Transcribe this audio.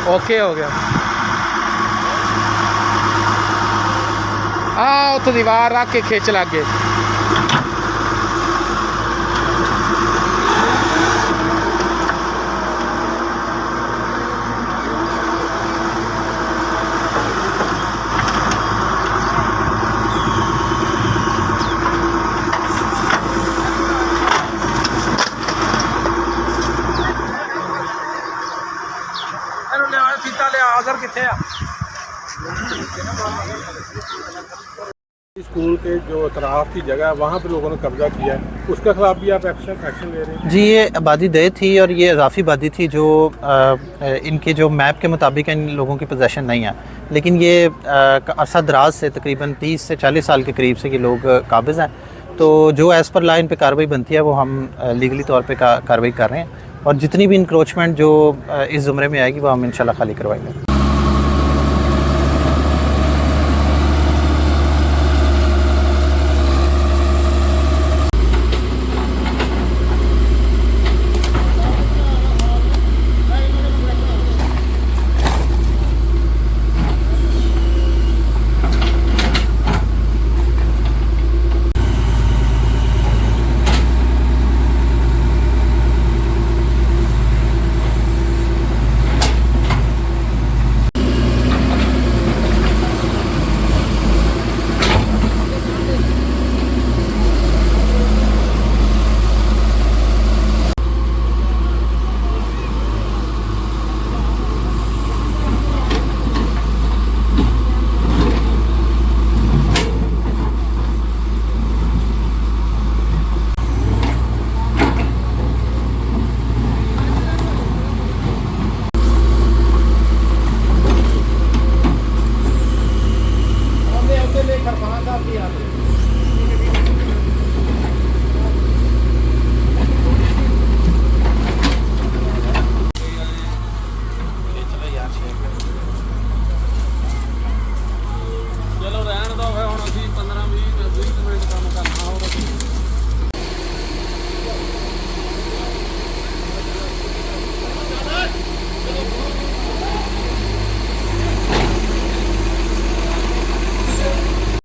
Okay हो गया। हाँ उत्थे दीवार रख के खिंच लग गए। स्कूल के जो अतराफ की जगह है वहाँ पर लोगों ने कब्जा किया है, उसके खिलाफ भी आप एक्शन ले रहे हैं? जी, ये आबादी दे थी और ये इजाफी आबादी थी जो इनके जो मैप के मुताबिक इन लोगों की पोजेसन नहीं है, लेकिन ये अरसा दराज से तकरीबन 30 से 40 साल के करीब से ये लोग काबिज़ हैं। तो जो एज़ पर लॉ इन पे कार्रवाई बनती है वो हम लीगली तौर पे कार्रवाई कर रहे हैं, और जितनी भी इंक्रोचमेंट जो इस ज़ुमरे में आएगी वो हम इंशाल्लाह खाली करवाएंगे।